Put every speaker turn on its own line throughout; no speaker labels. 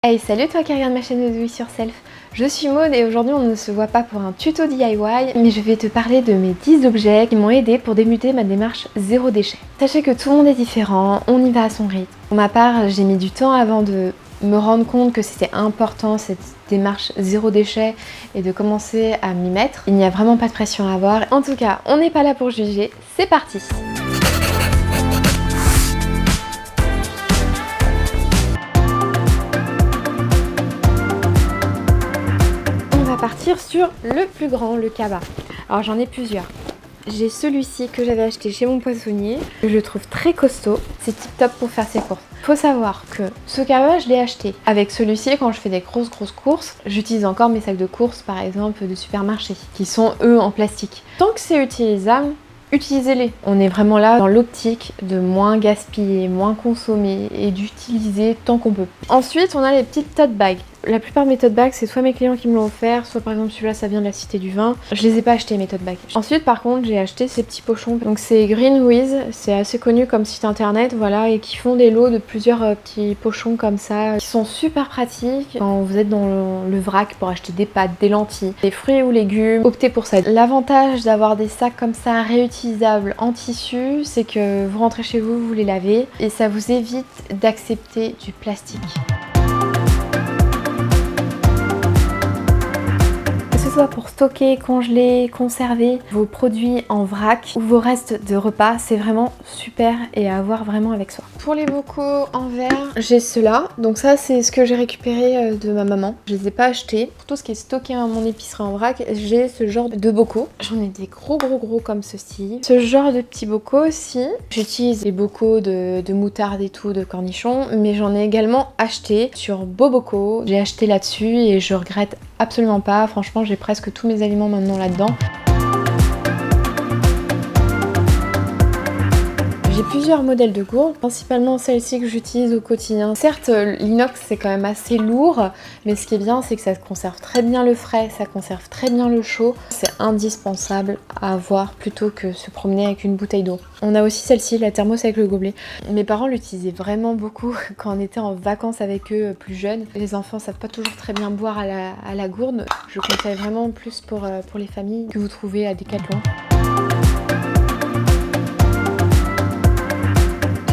Hey, salut toi qui regarde ma chaîne de Do It Yourself. Je suis Maud et aujourd'hui on ne se voit pas pour un tuto DIY, mais je vais te parler de mes 10 objets qui m'ont aidé pour débuter ma démarche zéro déchet. Sachez que tout le monde est différent, on y va à son rythme. Pour ma part, j'ai mis du temps avant de me rendre compte que c'était important cette démarche zéro déchet et de commencer à m'y mettre. Il n'y a vraiment pas de pression à avoir. En tout cas, on n'est pas là pour juger, c'est parti! Partir sur le plus grand, le cabas. Alors j'en ai plusieurs. J'ai celui-ci que j'avais acheté chez mon poissonnier, que je trouve très costaud. C'est tip top pour faire ses courses. Faut savoir que ce cabas, je l'ai acheté. Avec celui-ci, quand je fais des grosses courses, j'utilise encore mes sacs de courses, par exemple, de supermarché, qui sont eux en plastique. Tant que c'est utilisable, utilisez-les. On est vraiment là dans l'optique de moins gaspiller, moins consommer et d'utiliser tant qu'on peut. Ensuite, on a les petites tote bags. La plupart de mes tote bags, c'est soit mes clients qui me l'ont offert, soit par exemple celui-là, ça vient de la Cité du Vin. Je les ai pas achetés mes tote bags. Ensuite, par contre, j'ai acheté ces petits pochons. Donc c'est Greenwiz, c'est assez connu comme site internet, voilà, et qui font des lots de plusieurs petits pochons comme ça, qui sont super pratiques quand vous êtes dans le vrac pour acheter des pâtes, des lentilles, des fruits ou légumes. Optez pour ça. L'avantage d'avoir des sacs comme ça réutilisables en tissu, c'est que vous rentrez chez vous, vous les lavez et ça vous évite d'accepter du plastique. Soit pour stocker, congeler, conserver vos produits en vrac ou vos restes de repas, c'est vraiment super et à avoir vraiment avec soi. Pour les bocaux en verre, j'ai ceux-là. Donc ça, c'est ce que j'ai récupéré de ma maman. Je les ai pas achetés. Pour tout ce qui est stocké à mon épicerie en vrac, j'ai ce genre de bocaux. J'en ai des gros comme ceci. Ce genre de petits bocaux aussi. J'utilise les bocaux de moutarde et tout, de cornichons, mais j'en ai également acheté sur Bobocaux. J'ai acheté là-dessus et je regrette absolument pas. Franchement, j'ai presque tous mes aliments maintenant là-dedans. J'ai plusieurs modèles de gourdes, principalement celle-ci que j'utilise au quotidien. Certes, l'inox c'est quand même assez lourd, mais ce qui est bien c'est que ça conserve très bien le frais, ça conserve très bien le chaud. C'est indispensable à avoir plutôt que se promener avec une bouteille d'eau. On a aussi celle-ci, la thermos avec le gobelet. Mes parents l'utilisaient vraiment beaucoup quand on était en vacances avec eux plus jeunes. Les enfants savent pas toujours très bien boire à la gourde. Je conseille vraiment plus pour les familles que vous trouvez à Decathlon.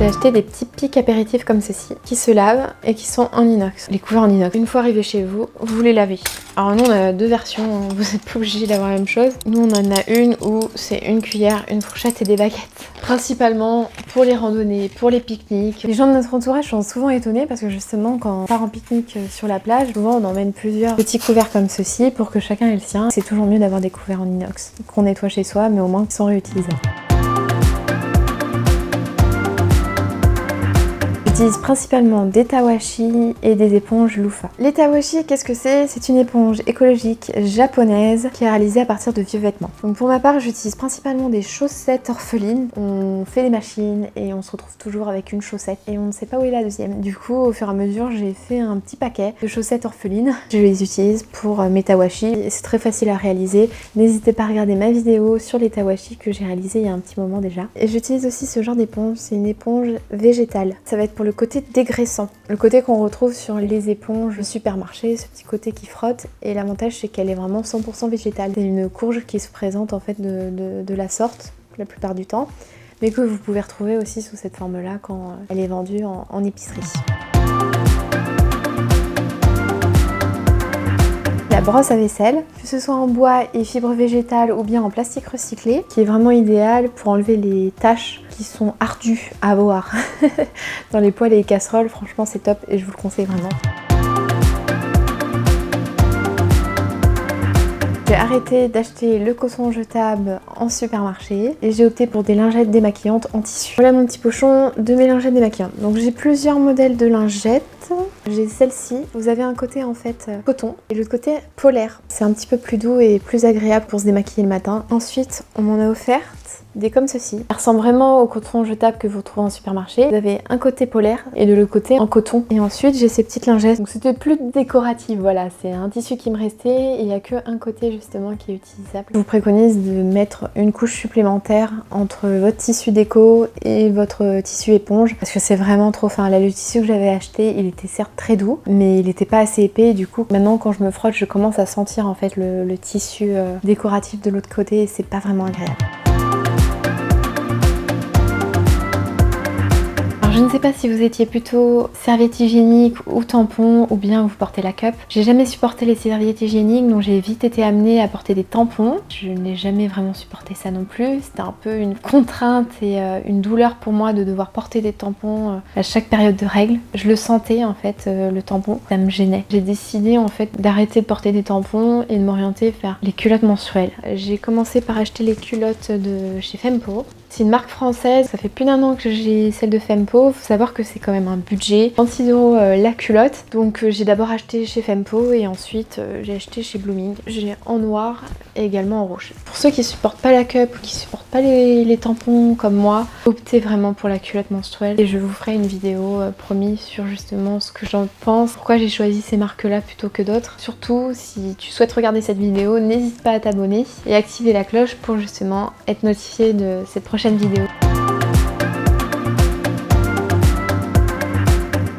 J'ai acheté des petits pics apéritifs comme ceci, qui se lavent et qui sont en inox. Les couverts en inox. Une fois arrivé chez vous, vous les lavez. Alors nous on a deux versions, vous n'êtes pas obligé d'avoir la même chose. Nous on en a une où c'est une cuillère, une fourchette et des baguettes. Principalement pour les randonnées, pour les pique-niques. Les gens de notre entourage sont souvent étonnés parce que justement quand on part en pique-nique sur la plage, souvent on emmène plusieurs petits couverts comme ceci pour que chacun ait le sien. C'est toujours mieux d'avoir des couverts en inox qu'on nettoie chez soi mais au moins qu'ils sont réutilisables. J'utilise principalement des tawashi et des éponges loofah. Les tawashi, qu'est-ce que c'est? C'est une éponge écologique japonaise qui est réalisée à partir de vieux vêtements. Donc pour ma part, j'utilise principalement des chaussettes orphelines. On fait des machines et on se retrouve toujours avec une chaussette et on ne sait pas où est la deuxième. Du coup, au fur et à mesure, j'ai fait un petit paquet de chaussettes orphelines. Je les utilise pour mes tawashi. C'est très facile à réaliser. N'hésitez pas à regarder ma vidéo sur les tawashi que j'ai réalisé il y a un petit moment déjà. Et j'utilise aussi ce genre d'éponge. C'est une éponge végétale. Ça va être pour le côté dégraissant, le côté qu'on retrouve sur les éponges supermarché, ce petit côté qui frotte, et l'avantage c'est qu'elle est vraiment 100% végétale. C'est une courge qui se présente en fait de la sorte la plupart du temps, mais que vous pouvez retrouver aussi sous cette forme là quand elle est vendue en épicerie. La brosse à vaisselle, que ce soit en bois et fibres végétales ou bien en plastique recyclé, qui est vraiment idéal pour enlever les taches qui sont ardues à avoir dans les poêles et les casseroles. Franchement c'est top et je vous le conseille vraiment. J'ai arrêté d'acheter le coton jetable en supermarché et j'ai opté pour des lingettes démaquillantes en tissu. Voilà mon petit pochon de mes lingettes démaquillantes. Donc j'ai plusieurs modèles de lingettes. J'ai celle-ci, vous avez un côté en fait coton et l'autre côté polaire. C'est un petit peu plus doux et plus agréable pour se démaquiller le matin. Ensuite, on m'en a offert des comme ceci. Elles ressemblent vraiment au coton jetable que vous trouvez en supermarché. Vous avez un côté polaire et de l'autre côté en coton. Et ensuite j'ai ces petites lingettes. Donc c'était plus décoratif, voilà, c'est un tissu qui me restait et il n'y a que un côté justement qui est utilisable. Je vous préconise de mettre une couche supplémentaire entre votre tissu déco et votre tissu éponge parce que c'est vraiment trop fin. Là, le tissu que j'avais acheté, il était certes très doux, mais il n'était pas assez épais. Du coup, maintenant quand je me frotte, je commence à sentir en fait le tissu décoratif de l'autre côté et c'est pas vraiment agréable. Je ne sais pas si vous étiez plutôt serviette hygiénique ou tampon ou bien vous portez la cup. J'ai jamais supporté les serviettes hygiéniques donc j'ai vite été amenée à porter des tampons. Je n'ai jamais vraiment supporté ça non plus. C'était un peu une contrainte et une douleur pour moi de devoir porter des tampons à chaque période de règles. Je le sentais en fait le tampon, ça me gênait. J'ai décidé en fait d'arrêter de porter des tampons et de m'orienter vers les culottes menstruelles. J'ai commencé par acheter les culottes de chez Fempo. C'est une marque française, ça fait plus d'1 an que j'ai celle de Fempo. Faut savoir que c'est quand même un budget, 36 € la culotte. Donc j'ai d'abord acheté chez Fempo et ensuite j'ai acheté chez Blooming. J'ai en noir et également en rouge. Pour ceux qui supportent pas la cup ou qui supportent pas les tampons comme moi, optez vraiment pour la culotte menstruelle. Et je vous ferai une vidéo promis sur justement ce que j'en pense, pourquoi j'ai choisi ces marques-là plutôt que d'autres. Surtout si tu souhaites regarder cette vidéo, n'hésite pas à t'abonner et activer la cloche pour justement être notifié de cette prochaine vidéo.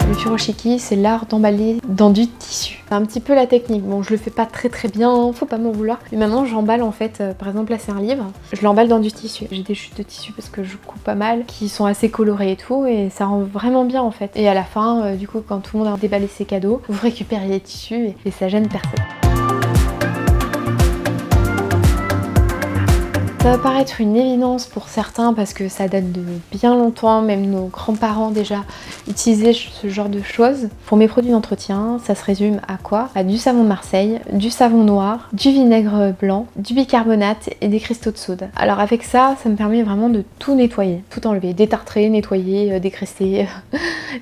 Le furoshiki, c'est l'art d'emballer dans du tissu. C'est un petit peu la technique. Bon, je le fais pas très bien, faut pas m'en vouloir. Mais maintenant, j'emballe en fait, par exemple là c'est un livre, je l'emballe dans du tissu. J'ai des chutes de tissu parce que je coupe pas mal, qui sont assez colorées et tout, et ça rend vraiment bien en fait. Et à la fin, du coup, quand tout le monde a déballé ses cadeaux, vous récupérez les tissus et ça gêne personne. Ça va paraître une évidence pour certains parce que ça date de bien longtemps, même nos grands-parents déjà utilisaient ce genre de choses. Pour mes produits d'entretien, ça se résume à quoi? À du savon de Marseille, du savon noir, du vinaigre blanc, du bicarbonate et des cristaux de soude. Alors avec ça, ça me permet vraiment de tout nettoyer, tout enlever, détartrer, nettoyer, décresser,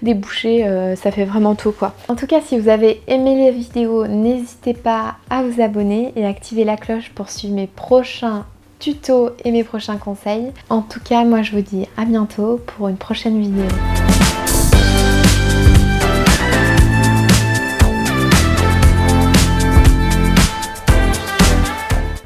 déboucher, ça fait vraiment tout quoi. En tout cas, si vous avez aimé la vidéo, n'hésitez pas à vous abonner et à activer la cloche pour suivre mes prochains tutos et mes prochains conseils. En tout cas, moi je vous dis à bientôt pour une prochaine vidéo.